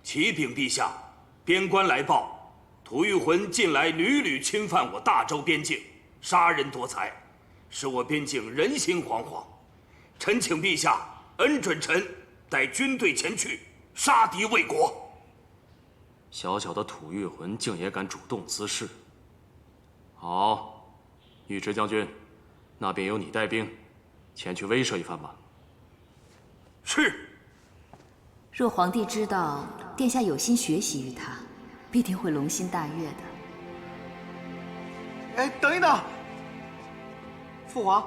启禀陛下，边关来报，吐谷浑近来屡屡侵犯我大周边境，杀人夺财，使我边境人心惶惶。臣请陛下恩准臣带军队前去杀敌卫国。小小的吐谷浑竟也敢主动滋事。好，尉迟将军，那便由你带兵前去威慑一番吧。是。若皇帝知道殿下有心学习于他，必定会龙心大悦的。哎，等一等，父皇，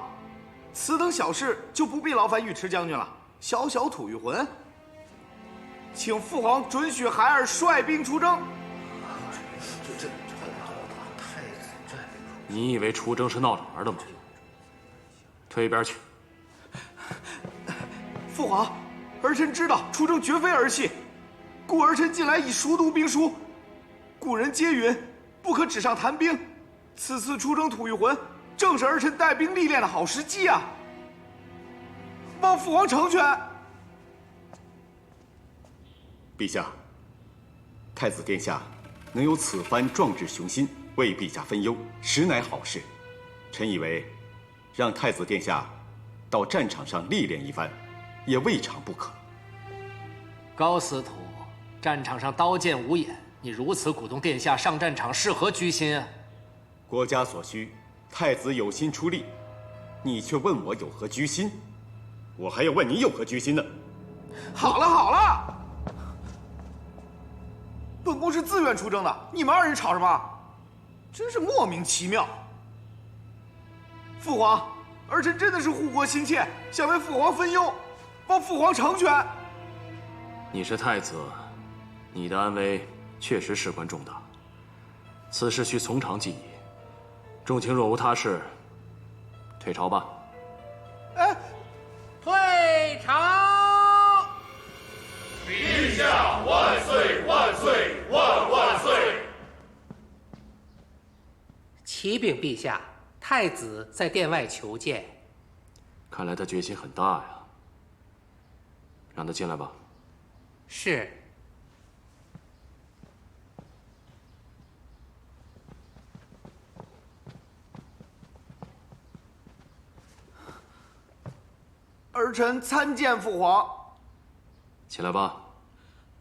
此等小事就不必劳烦尉迟将军了。小小吐谷浑，请父皇准许孩儿率兵出征。你以为出征是闹着玩的吗？退一边去。父皇，儿臣知道出征绝非儿戏，故儿臣近来已熟读兵书。古人皆云，不可纸上谈兵。此次出征吐谷浑，正是儿臣带兵历练的好时机啊！望父皇成全。陛下，太子殿下能有此番壮志雄心，为陛下分忧，实乃好事。臣以为，让太子殿下到战场上历练一番，也未尝不可。高司徒，战场上刀剑无眼，你如此鼓动殿下上战场，是何居心啊？国家所需，太子有心出力，你却问我有何居心？我还要问你有何居心呢？好了好了，本宫是自愿出征的，你们二人吵什么？真是莫名其妙。父皇，儿臣真的是护国心切，想为父皇分忧，望父皇成全。你是太子，你的安危确实事关重大，此事需从长计议。众卿若无他事，退朝吧。哎，退朝！陛下万岁万岁万万岁！启禀陛下，太子在殿外求见。看来他决心很大呀。让他进来吧。是。儿臣参见父皇。起来吧。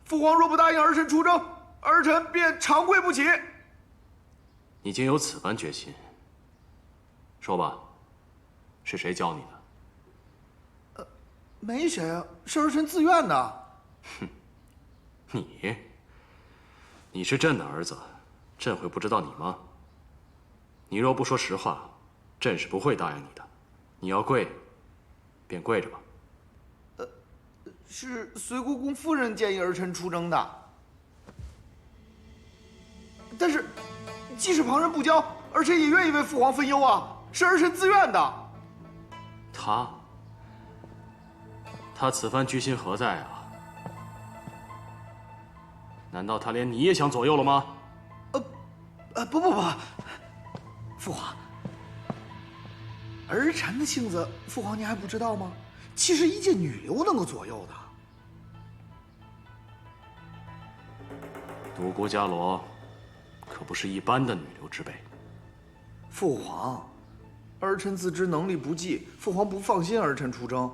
父皇若不答应儿臣出征，儿臣便长跪不起。你竟有此般决心，说吧，是谁教你的？没谁啊，是儿臣自愿的。哼，你是朕的儿子，朕会不知道你吗？你若不说实话，朕是不会答应你的。你要跪，便跪着吧。是随国公夫人建议儿臣出征的，但是即使旁人不教，儿臣也愿意为父皇分忧啊，是儿臣自愿的。他此番居心何在啊？难道他连你也想左右了吗？不，父皇，儿臣的性子，父皇您还不知道吗？岂是一介女流能够左右的？独孤伽罗可不是一般的女流之辈。父皇，儿臣自知能力不济，父皇不放心儿臣出征。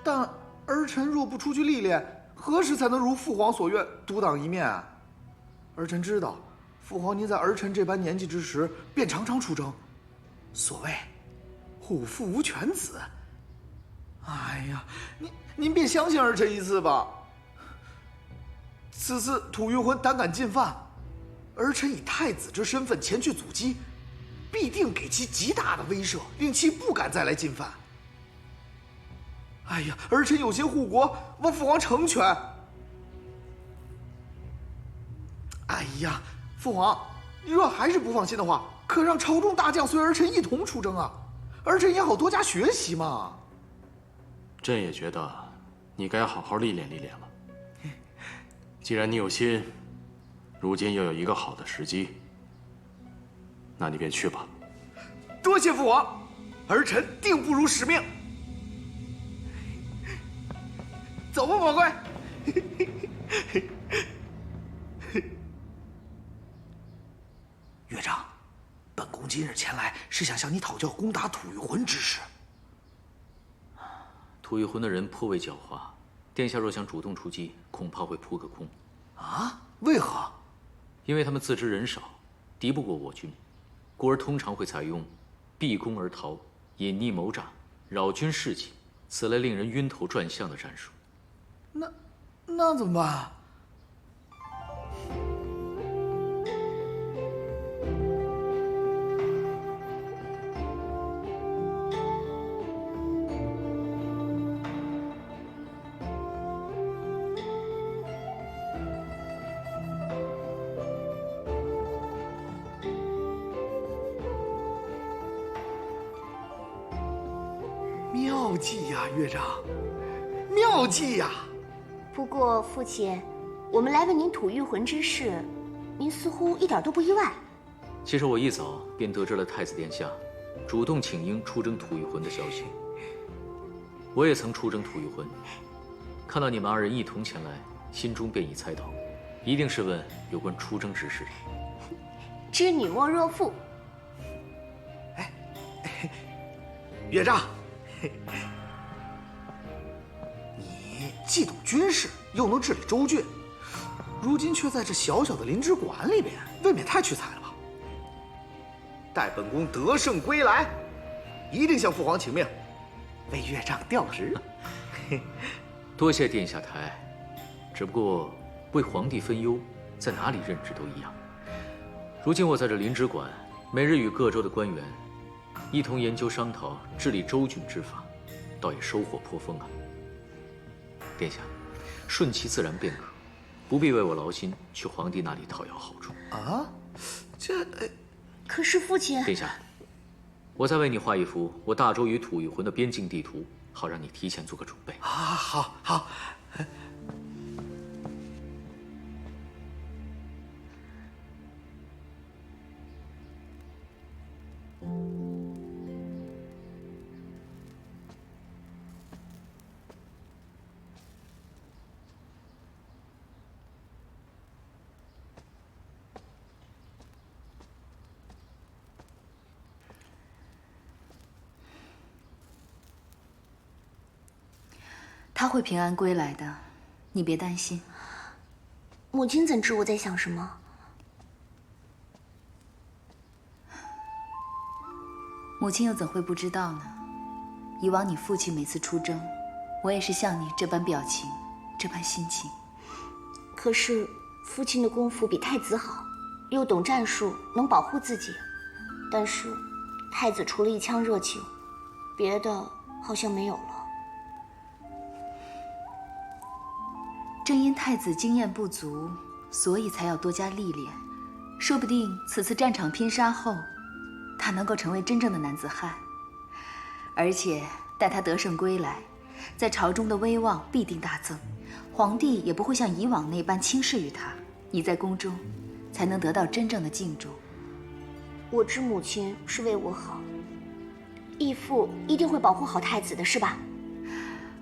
但儿臣若不出去历练，何时才能如父皇所愿独当一面啊？儿臣知道，父皇您在儿臣这般年纪之时便常常出征，所谓虎父无犬子。哎呀，您便相信儿臣一次吧。此次吐谷浑胆敢进犯，儿臣以太子之身份前去阻击，必定给其极大的威慑，令其不敢再来进犯。哎呀，儿臣有心护国，望父皇成全。哎呀，父皇，你若还是不放心的话，可让朝中大将随儿臣一同出征啊，儿臣也好多加学习嘛。朕也觉得你该好好历练历练了。既然你有心，如今又有一个好的时机，那你便去吧。多谢父皇，儿臣定不辱使命。走吧，宝贵。是想向你讨教攻打吐谷浑之事。吐谷浑的人颇为狡猾，殿下若想主动出击，恐怕会扑个空。啊？为何？因为他们自知人少，敌不过我军，故而通常会采用避攻而逃、隐匿谋诈、扰军士气，此类令人晕头转向的战术。那怎么办？妙计呀，岳丈，妙计呀！不过父亲，我们来问您吐谷浑之事，您似乎一点都不意外。其实我一早便得知了太子殿下主动请缨出征吐谷浑的消息。我也曾出征吐谷浑，看到你们二人一同前来，心中便已猜到，一定是问有关出征之事。知女莫若父。岳丈，你既懂军事，又能治理州郡，如今却在这小小的灵芝馆里边，未免太屈才了吧？待本宫得胜归来，一定向父皇请命，为岳丈调职。多谢殿下抬爱，只不过为皇帝分忧，在哪里任职都一样。如今我在这灵芝馆，每日与各州的官员一同研究商讨治理州郡之法，倒也收获颇丰啊。殿下，顺其自然便可，不必为我劳心，去皇帝那里讨要好处。啊，这……可是父亲……殿下，我再为你画一幅我大周与吐谷浑的边境地图，好让你提前做个准备。啊，好，好。他会平安归来的，你别担心。母亲怎知我在想什么？母亲又怎会不知道呢？以往你父亲每次出征，我也是像你这般表情，这般心情。可是父亲的功夫比太子好，又懂战术，能保护自己。但是太子除了一腔热情，别的好像没有了。正因太子经验不足，所以才要多加历练。说不定此次战场拼杀后，他能够成为真正的男子汉。而且待他得胜归来，在朝中的威望必定大增，皇帝也不会像以往那般轻视于他。你在宫中，才能得到真正的敬重。我知母亲是为我好，义父一定会保护好太子的，是吧？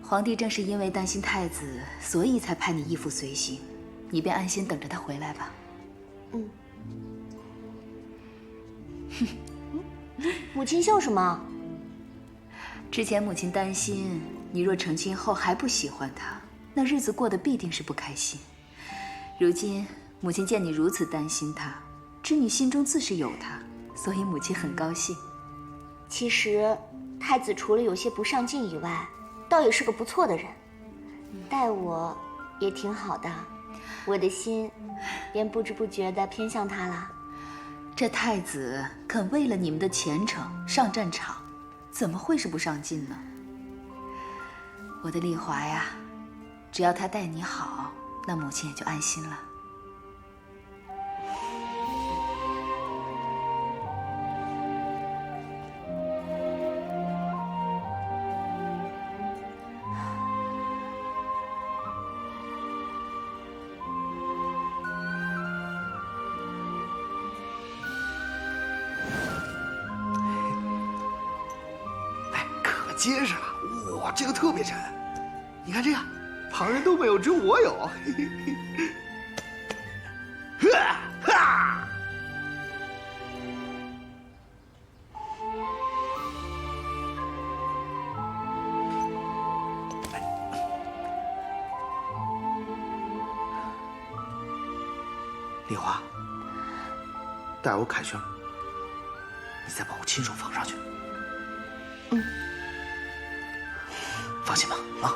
皇帝正是因为担心太子，所以才派你义父随行，你便安心等着他回来吧。嗯。母亲笑什么？之前母亲担心你若成亲后还不喜欢他，那日子过得必定是不开心。如今母亲见你如此担心他，知你心中自是有他，所以母亲很高兴。其实太子除了有些不上进以外，倒也是个不错的人，待我也挺好的，我的心便不知不觉地偏向他了。这太子肯为了你们的前程上战场，怎么会是不上进呢？我的丽华呀，只要他待你好，那母亲也就安心了。结实了，哇，这个特别沉。你看这样，旁人都没有，只有我有。哈哈！丽华，待会凯旋，你再帮我亲手放上去。嗯，放心吧，啊。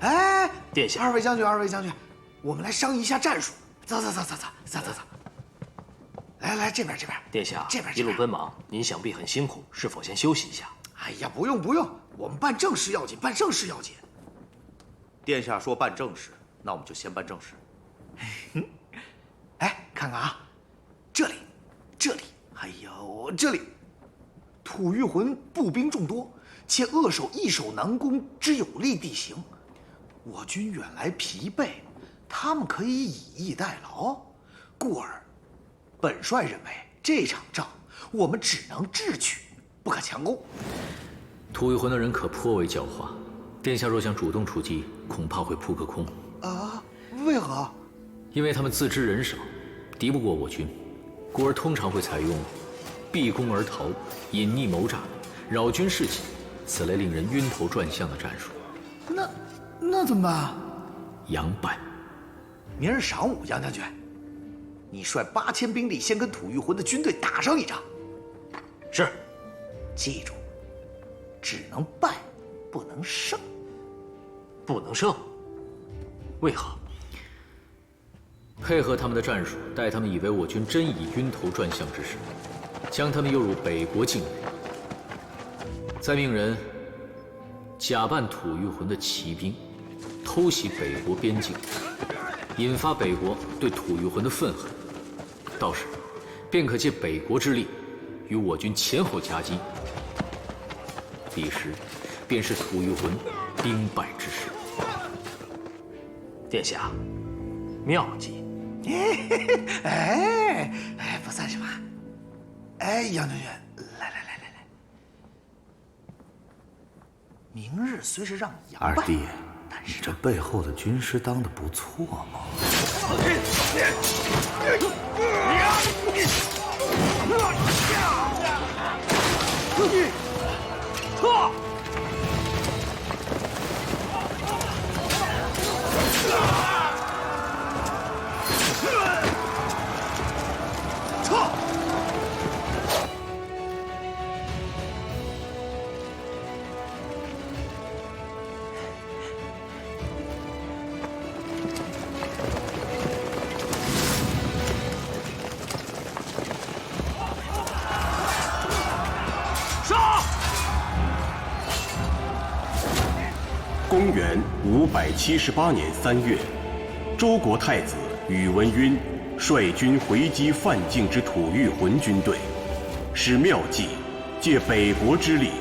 哎，殿下，二位将军，我们来商议一下战术。走。来，这边。殿下，这边一路奔忙，您想必很辛苦，是否先休息一下？哎呀，不用，我们办正事要紧，办正事要紧。殿下说办正事，那我们就先办正事。哎，看看啊，这里，哎呦，这里，吐谷浑步兵众多，且扼守易守难攻之有利地形，我军远来疲惫，他们可以以逸待劳，故而，本帅认为这场仗我们只能智取，不可强攻。吐谷浑的人可颇为狡猾，殿下若想主动出击，恐怕会扑个空。啊？为何？因为他们自知人少，敌不过我军，故而通常会采用避攻而逃、隐匿谋诈、扰军士气此类令人晕头转向的战术。那怎么办？佯败。明日晌午，杨将军，你率8000兵力先跟吐谷浑的军队打上一仗。是。记住，只能败，不能胜。不能胜？为何？配合他们的战术，待他们以为我军真已晕头转向之时，将他们诱入北国境内，再命人假扮吐谷浑的骑兵，偷袭北国边境，引发北国对吐谷浑的愤恨，到时便可借北国之力，与我军前后夹击。彼时，便是吐谷浑兵败之时。殿下，妙计。哎，不算什么。哎，杨将军，来，明日虽是让你佯败，二弟，你这背后的军师当得不错嘛。撤！公元578年3月，周国太子宇文赟率军回击犯境之吐谷浑军队，使妙计借北国之力，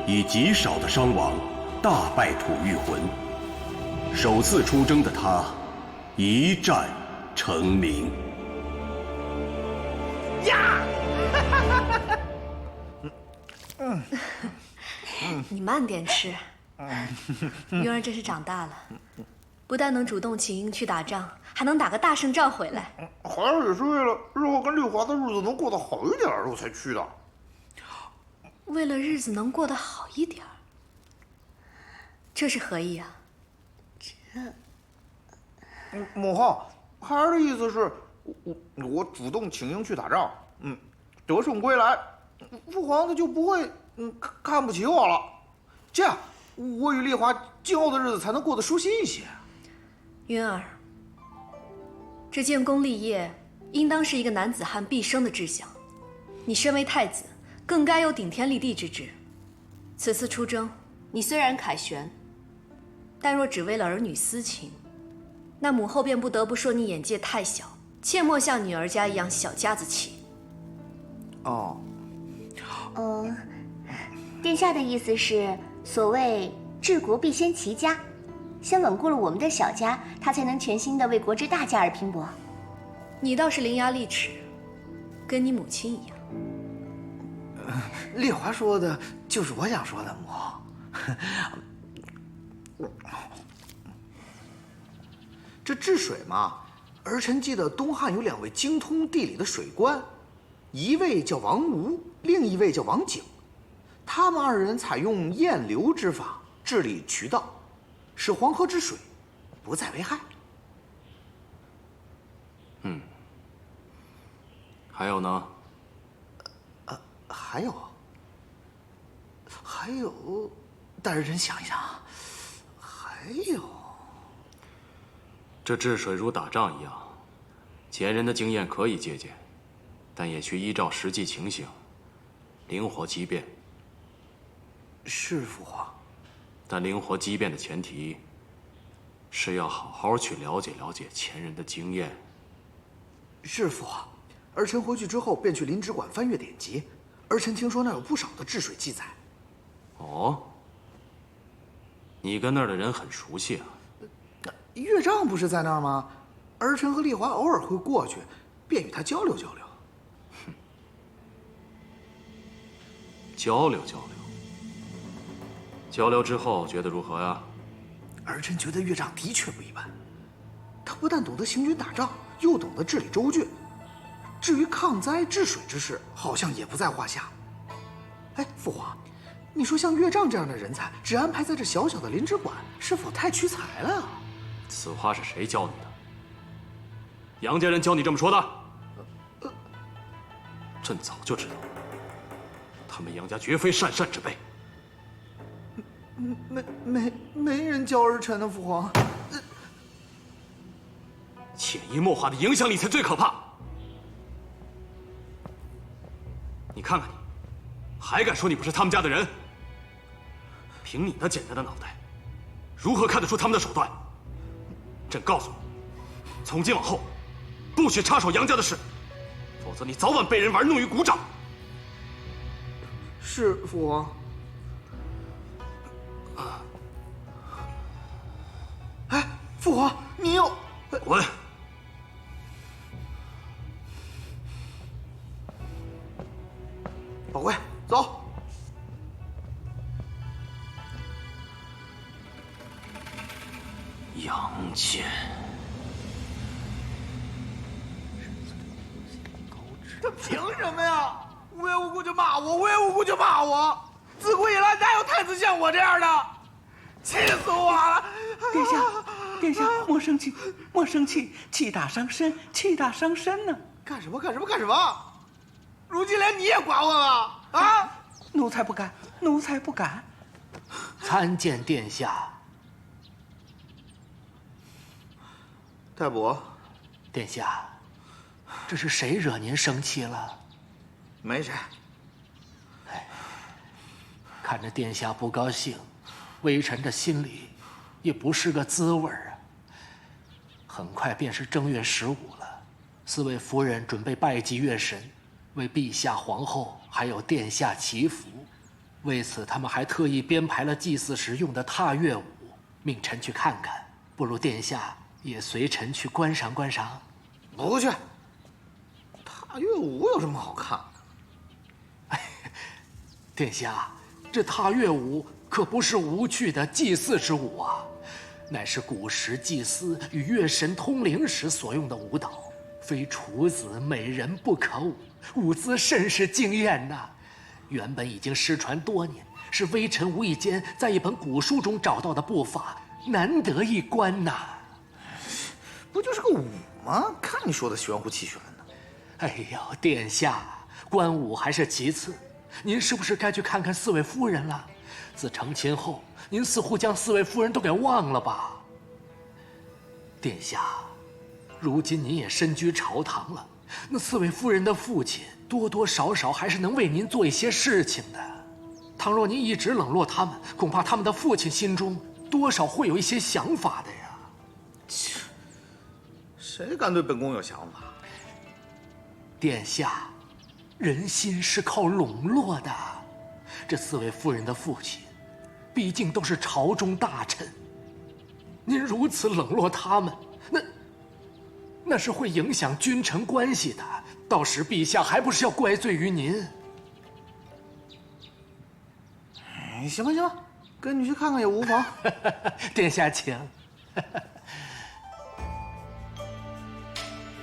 以极少的伤亡大败吐谷浑。首次出征的他，一战成名。呀！你慢点吃。云儿真是长大了，不但能主动请缨去打仗，还能打个大胜仗回来。孩儿也是为了日后跟丽华的日子能过得好一点，我才去的。为了日子能过得好一点，这是何意啊？母后，孩儿的意思是，我主动请缨去打仗，得胜归来，父皇他就不会看不起我了。这样，我与丽华今后的日子才能过得舒心一些。云儿，这建功立业，应当是一个男子汉毕生的志向。你身为太子，更该有顶天立地之志。此次出征，你虽然凯旋，但若只为了儿女私情，那母后便不得不说你眼界太小，切莫像女儿家一样小家子气。哦，殿下的意思是，所谓治国必先齐家，先稳固了我们的小家，他才能全心的为国之大家而拼搏。你倒是伶牙俐齿，跟你母亲一样。丽华说的就是我想说的，母后。这治水嘛，儿臣记得东汉有2位精通地理的水官，一位叫王吴，另一位叫王景。他们2人采用堰流之法治理渠道，使黄河之水不再为害。还有呢？还有，带儿臣想一想啊，还有，这治水如打仗一样，前人的经验可以借鉴，但也需依照实际情形，灵活机变。是父皇。但灵活机变的前提，是要好好去了解了解前人的经验。是父皇。儿臣回去之后便去临直馆翻阅典籍，儿臣听说那有不少的治水记载。哦，你跟那儿的人很熟悉啊？岳丈不是在那儿吗？儿臣和丽华偶尔会过去，便与他交流交流。交流交流。交流之后觉得如何呀？儿臣觉得岳丈的确不一般，他不但懂得行军打仗，又懂得治理州郡。至于抗灾治水之事，好像也不在话下。哎，父皇，你说像岳丈这样的人才，只安排在这小小的临直馆，是否太屈才了？此话是谁教你的？杨家人教你这么说的？朕早就知道，他们杨家绝非善善之辈。没人教儿臣呢，父皇。潜移默化的影响力才最可怕。你看看你，还敢说你不是他们家的人？凭你那简单的脑袋，如何看得出他们的手段？朕告诉你，从今往后，不许插手杨家的事，否则你早晚被人玩弄于股掌。是父皇。哎，父皇，你又滚！宝贵，走。杨戬，他凭什么呀？无缘无故就骂我，无缘无故就骂我。自古以来，哪有太子像我这样的？气死我了！殿下，殿下，莫生气，莫生气，气大伤身，气大伤身呢。干什么？如今连你也管我了啊！奴才不敢，奴才不敢。参见殿下。太伯，殿下，这是谁惹您生气了？没谁。看着殿下不高兴，微臣的心里也不是个滋味啊。很快便是正月15了，4位夫人准备拜祭月神，为陛下、皇后还有殿下祈福。为此，他们还特意编排了祭祀时用的踏月舞，命臣去看看。不如殿下也随臣去观赏观赏。不去。踏月舞有什么好看的？殿下，这踏月舞可不是无趣的祭祀之舞啊，乃是古时祭司与月神通灵时所用的舞蹈，非处子美人不可舞，舞姿甚是惊艳呐。原本已经失传多年，是微臣无意间在一本古书中找到的步法，难得一观呐。不就是个舞吗？看你说的玄乎其玄的。哎呦，殿下，观舞还是其次，您是不是该去看看4位夫人了？自成亲后，您似乎将4位夫人都给忘了吧？殿下，如今您也身居朝堂了，那4位夫人的父亲多多少少还是能为您做一些事情的。倘若您一直冷落他们，恐怕他们的父亲心中多少会有一些想法的呀。切，谁敢对本宫有想法？殿下，人心是靠笼络的。这4位夫人的父亲，毕竟都是朝中大臣。您如此冷落他们，那是会影响君臣关系的。到时陛下还不是要怪罪于您？行吧，跟你去看看也无妨。殿下请。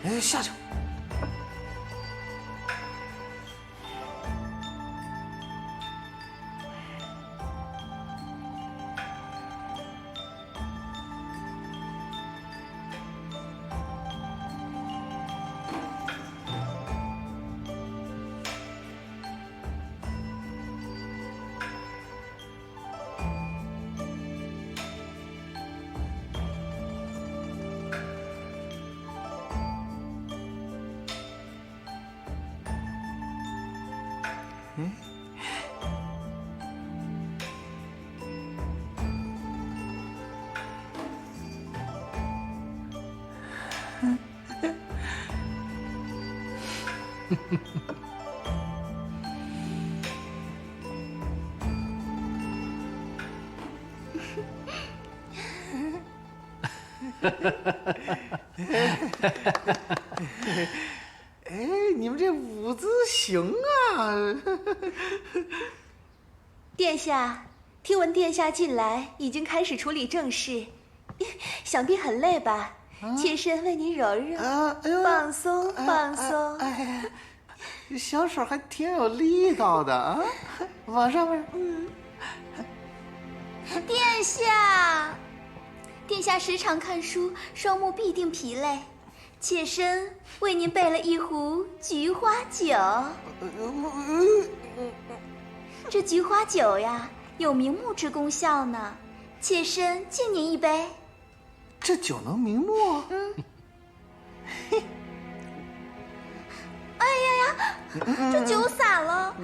哎，下去。哎，你们这舞姿行啊！殿下，听闻殿下近来已经开始处理政事，想必很累吧？妾身为您揉揉，放松放松。哎，小手还挺有力道的啊！往上面，殿下，殿下时常看书，双目必定疲累。妾身为您备了一壶菊花酒。这菊花酒呀，有明目之功效呢。妾身敬您一杯。这酒能明目？哎呀呀，这酒洒了！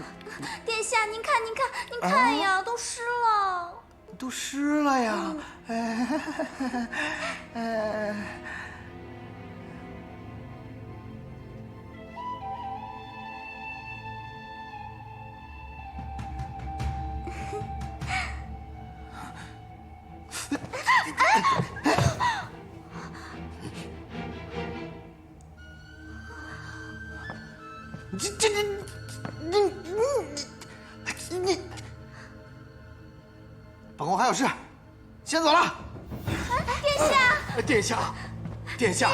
殿下，您看，您看，您看呀，都湿了。都湿了呀！本宫还有事，先走了。殿下，殿下，殿下，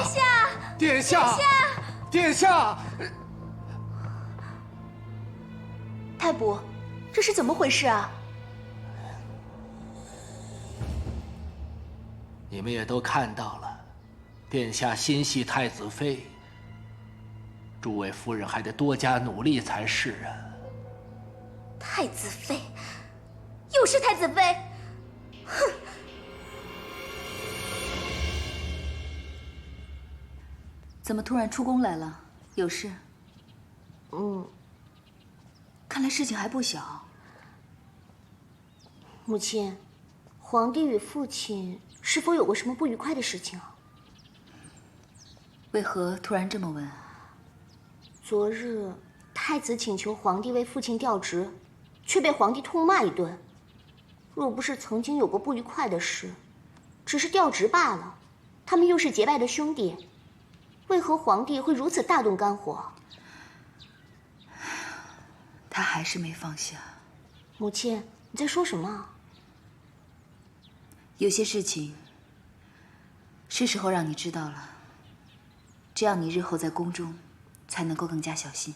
殿下，殿下！太伯，这是怎么回事啊？你们也都看到了，殿下心系太子妃，诸位夫人还得多加努力才是啊。太子妃，又是太子妃，哼！怎么突然出宫来了？有事？看来事情还不小。母亲，皇帝与父亲是否有过什么不愉快的事情啊？为何突然这么问？昨日太子请求皇帝为父亲调职，却被皇帝痛骂一顿。若不是曾经有过不愉快的事，只是调职罢了，他们又是结拜的兄弟，为何皇帝会如此大动肝火？他还是没放下。母亲，你在说什么？有些事情是时候让你知道了，这样你日后在宫中才能够更加小心。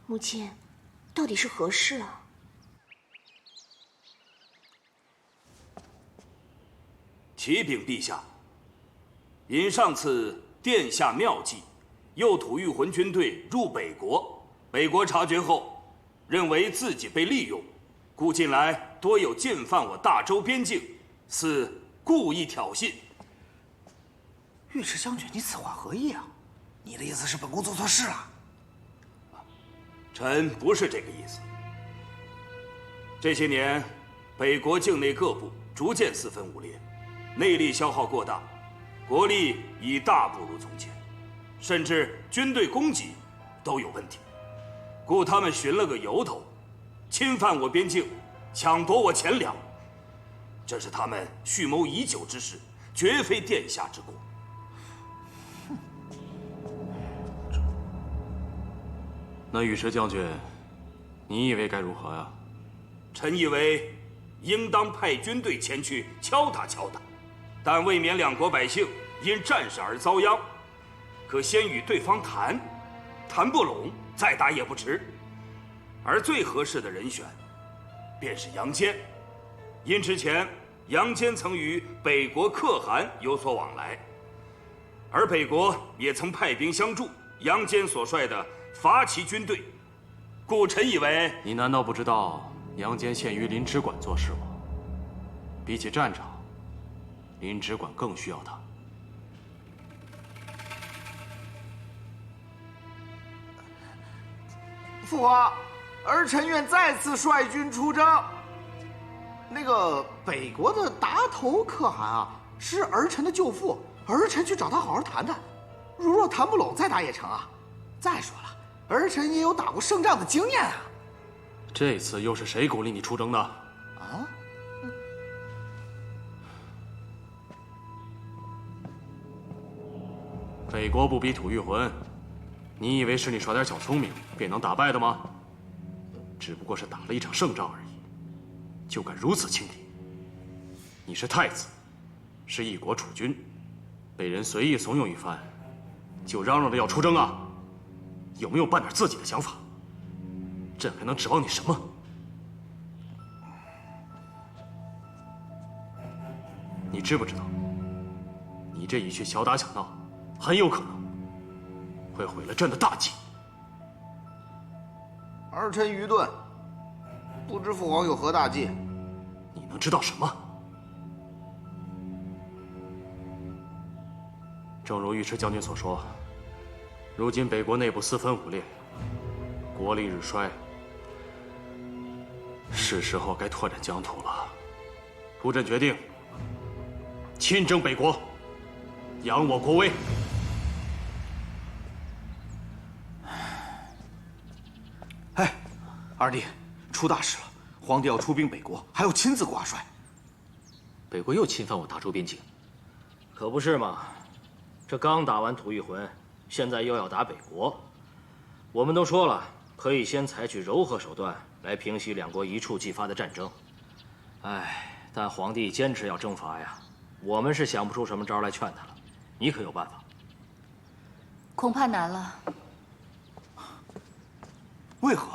母亲，到底是何事啊？启禀陛下，因上次殿下妙计，诱吐御魂军队入北国，北国察觉后，认为自己被利用，故近来多有进犯我大周边境，似故意挑衅。尉迟将军，你此话何意啊？你的意思是本宫做错事了？臣不是这个意思。这些年，北国境内各部逐渐四分五裂，内力消耗过大，国力已大不如从前，甚至军队供给都有问题，故他们寻了个由头，侵犯我边境，抢夺我钱粮。这是他们蓄谋已久之事，绝非殿下之过。那尉迟将军，你以为该如何呀？臣以为，应当派军队前去敲打敲打，但未免两国百姓因战事而遭殃。可先与对方谈，谈不拢再打也不迟。而最合适的人选，便是杨坚，因之前杨坚曾与北国可汗有所往来，而北国也曾派兵相助杨坚所率的伐齐军队，故臣以为，你难道不知道杨坚现于临直馆做事吗？比起战场，临直馆更需要他。父皇，儿臣愿再次率军出征。那个北国的达头可汗啊，是儿臣的舅父，儿臣去找他好好谈谈。如若谈不拢，再打也成啊。再说了，儿臣也有打过胜仗的经验啊。这次又是谁鼓励你出征的？啊？北国不比吐谷浑，你以为是你耍点小聪明便能打败的吗？只不过是打了一场胜仗而已，就敢如此轻敌。你是太子，是一国储君，被人随意怂恿一番，就嚷嚷着要出征啊？有没有半点自己的想法？朕还能指望你什么？你知不知道，你这一去小打小闹，很有可能会毁了朕的大计。儿臣愚钝，不知父皇有何大计。你能知道什么？正如尉迟将军所说，如今北国内部四分五裂，国力日衰，是时候该拓展疆土了。夫朕决定亲征北国，扬我国威。哎，二弟，出大事了！皇帝要出兵北国，还要亲自挂帅。北国又侵犯我大周边境，可不是嘛？这刚打完吐谷浑，现在又要打北国。我们都说了，可以先采取柔和手段来平息两国一触即发的战争。哎，但皇帝坚持要征伐呀，我们是想不出什么招来劝他了。你可有办法？恐怕难了。为何？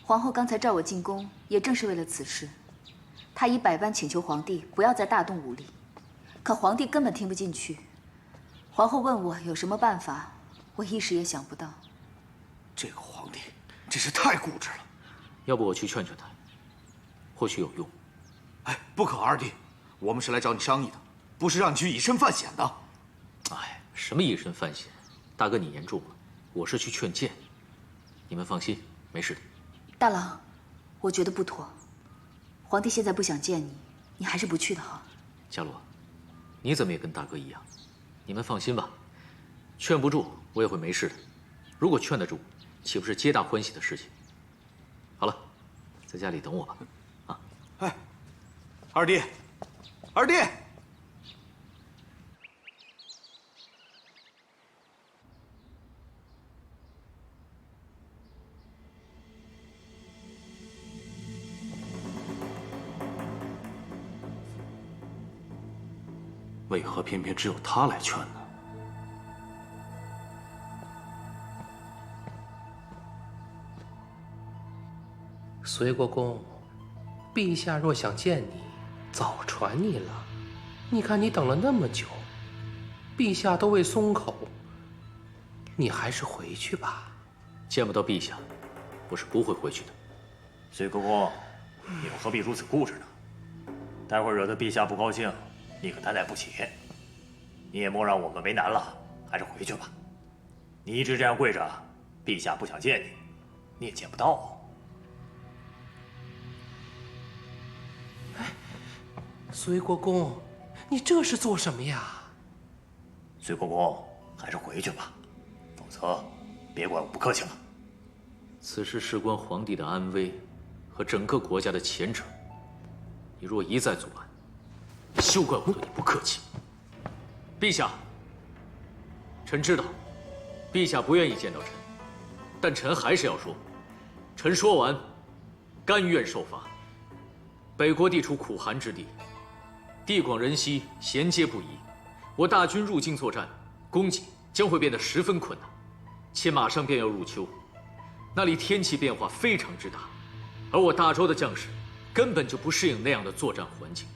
皇后刚才召我进宫，也正是为了此事。她已百般请求皇帝不要再大动武力，可皇帝根本听不进去。皇后问我有什么办法，我一时也想不到。这个皇帝真是太固执了。要不我去劝劝他，或许有用。哎，不可，二弟，我们是来找你商议的，不是让你去以身犯险的。哎，什么以身犯险？大哥你言重了，我是去劝谏。你们放心，没事的。大郎，我觉得不妥。皇帝现在不想见你，你还是不去的好。伽罗，你怎么也跟大哥一样？你们放心吧，劝不住我也会没事的。如果劝得住，岂不是皆大欢喜的事情？好了，在家里等我吧。啊，哎，二弟，二弟。为何偏偏只有他来劝呢？隋国公，陛下若想见你，早传你了。你看你等了那么久，陛下都未松口，你还是回去吧。见不到陛下，我是不会回去的。隋国公，你又何必如此固执呢？待会儿惹得陛下不高兴，你可担待不起。你也莫让我们为难了，还是回去吧。你一直这样跪着，陛下不想见你，你也见不到。隋国公，你这是做什么呀？隋国公，还是回去吧，否则别怪我不客气了。此事事关皇帝的安危和整个国家的前程，你若一再阻拦，休怪我对你不客气。陛下，臣知道，陛下不愿意见到臣，但臣还是要说。臣说完，甘愿受罚。北国地处苦寒之地，地广人稀，衔接不宜。我大军入京作战，供给将会变得十分困难，且马上便要入秋，那里天气变化非常之大，而我大周的将士根本就不适应那样的作战环境，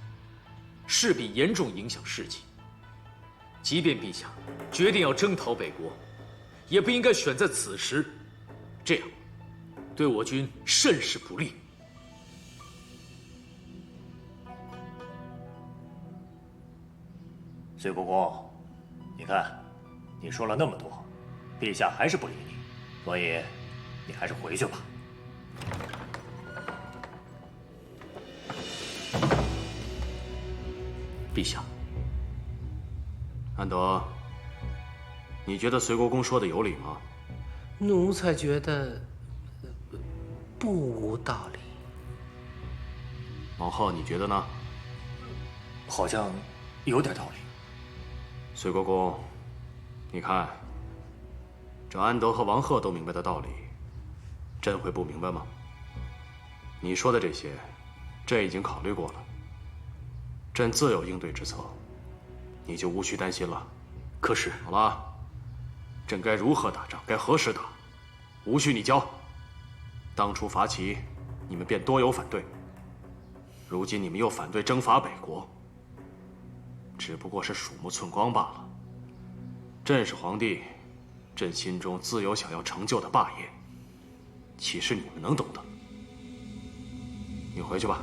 势必严重影响士气。即便陛下决定要征讨北国，也不应该选在此时，这样对我军甚是不利。隋国公，你看，你说了那么多，陛下还是不理你，所以你还是回去吧。陛下，安德，你觉得隋国公说的有理吗？奴才觉得不无道理。王浩，你觉得呢？好像有点道理。隋国公，你看，这安德和王贺都明白的道理，朕会不明白吗？你说的这些，朕已经考虑过了，朕自有应对之策，你就无需担心了。可是，好了，朕该如何打仗，该何时打，无需你教。当初伐齐，你们便多有反对，如今你们又反对征伐北国，只不过是鼠目寸光罢了。朕是皇帝，朕心中自有想要成就的霸业，岂是你们能懂的？你回去吧。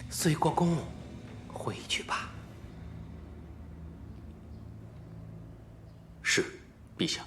隋国公，回去吧。是，陛下。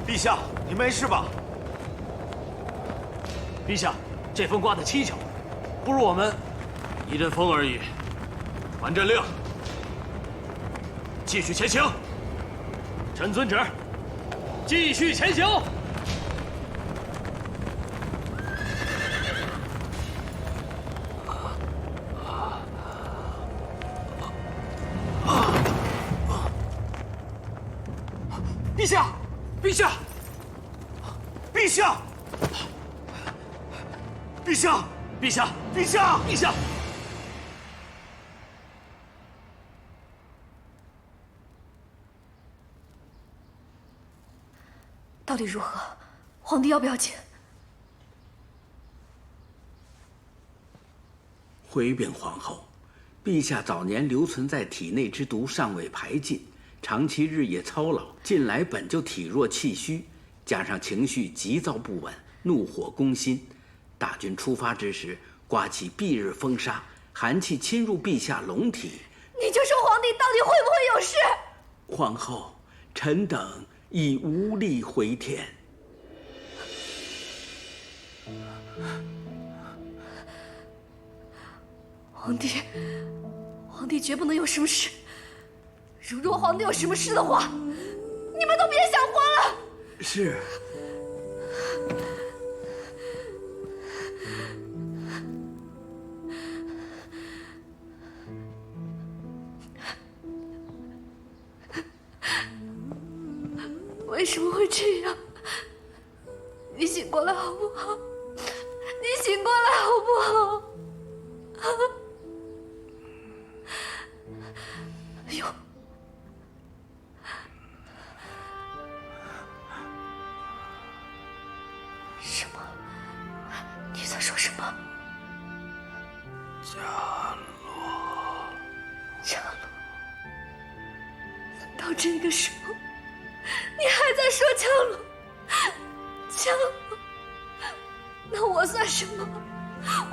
陛下，你没事吧？陛下，这风刮得蹊跷，不如我们一阵风而已。传朕令，继续前行。臣遵旨，继续前行。陛下，陛下，陛下，陛下，陛下，陛下，陛下！到底如何？皇帝要不要紧？回禀皇后，陛下早年留存在体内之毒尚未排尽，长期日夜操劳，近来本就体弱气虚，加上情绪急躁不稳，怒火攻心。大军出发之时，刮起蔽日风沙，寒气侵入陛下龙体。你就说皇帝到底会不会有事？皇后，臣等已无力回天。皇帝绝不能有什么事。如若皇帝有什么事的话，你们都别想活了。是。为什么会这样？你醒过来好不好？你醒过来好不好？哎呦！什么？你在说什么？伽罗。伽罗？难道这个时候你还在说伽罗？伽罗？那我算什么？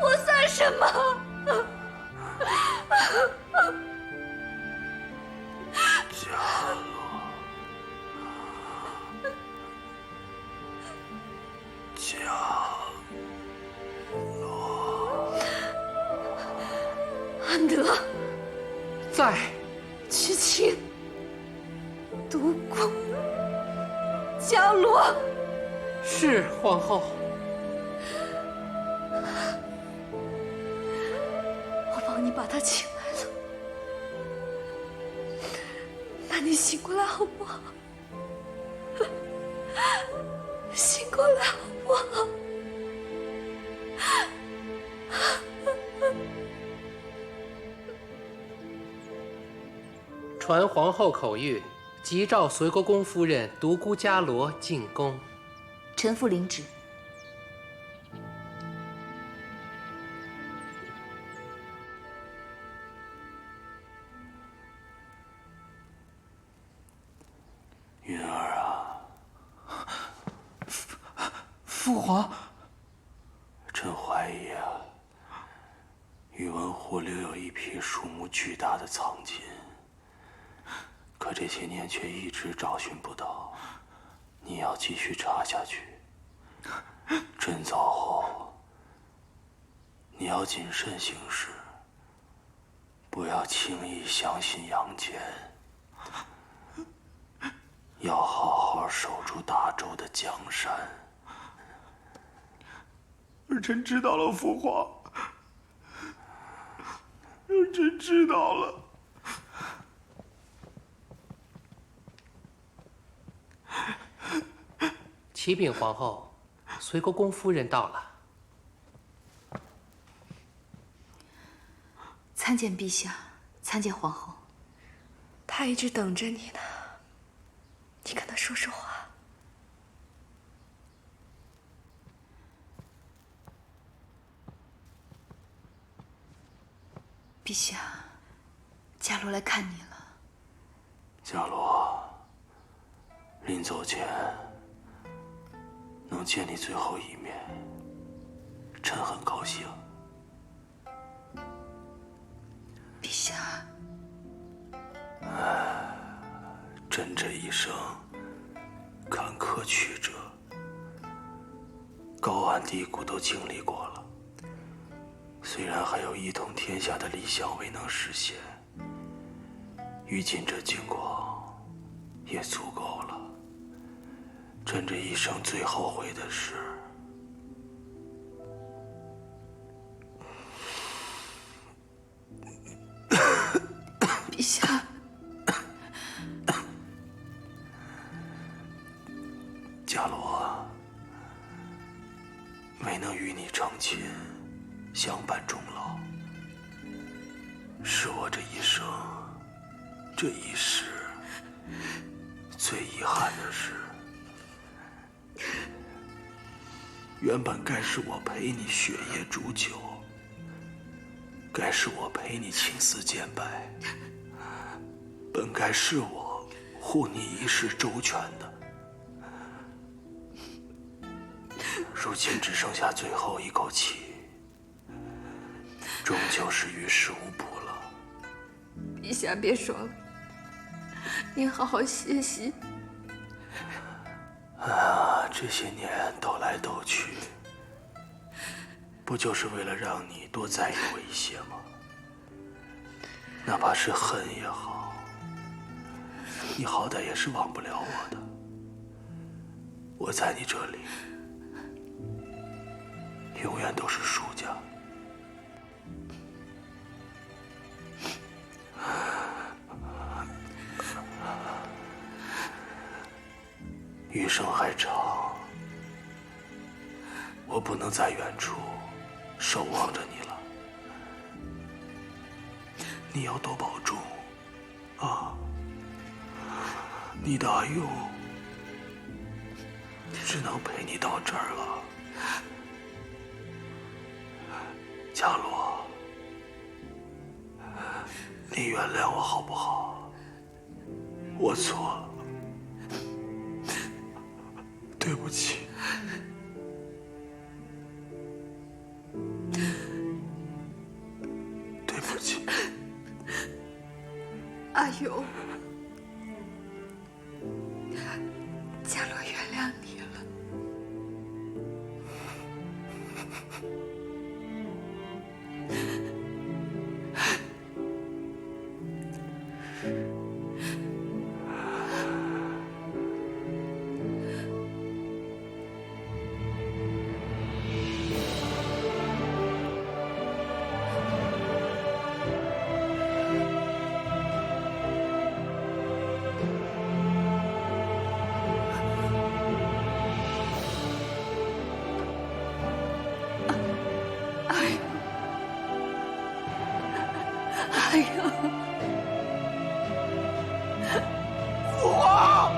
我算什么？安德，在。屈清，独孤，伽罗。是皇后。我帮你把他请来了，那你醒过来好不好？醒过来好不好？传皇后口谕，急召随国公夫人独孤伽罗进宫。臣妇领旨。云儿啊，父皇，朕怀疑啊，宇文护留有一批数目巨大的藏金。可这些年却一直找寻不到，你要继续查下去。朕走后，你要谨慎行事，不要轻易相信杨戬，要好好守住大周的江山。儿臣知道了，父皇。儿臣知道了。启禀皇后，随国公夫人到了。参见陛下，参见皇后。他一直等着你呢，你跟他说说话。陛下，伽罗来看你了。伽罗，临走前能见你最后一面，臣很高兴。陛下，朕这一生坎坷曲折，高岸低谷都经历过了。虽然还有一统天下的理想未能实现，于今这境况也足够了。朕这一生最后悔的是，陛下，伽罗，没能与你成亲，相伴终老，是我这一生，这一世最遗憾的事。原本该是我陪你血液煮酒，该是我陪你青丝渐白，本该是我护你一世周全的。如今只剩下最后一口气，终究是于事无补了。陛下别说了，您好好歇息。这些年斗来斗去，不就是为了让你多在意我一些吗？哪怕是恨也好，你好歹也是忘不了我的。我在你这里，永远都是输家。余生还长，我不能在远处守望着你了。你要多保重啊！你的阿勇只能陪你到这儿了。伽罗，你原谅我好不好？我错了。对不起，对不起。阿勇，求伽罗原谅你了。哎呀！父皇！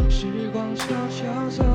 时光悄悄走。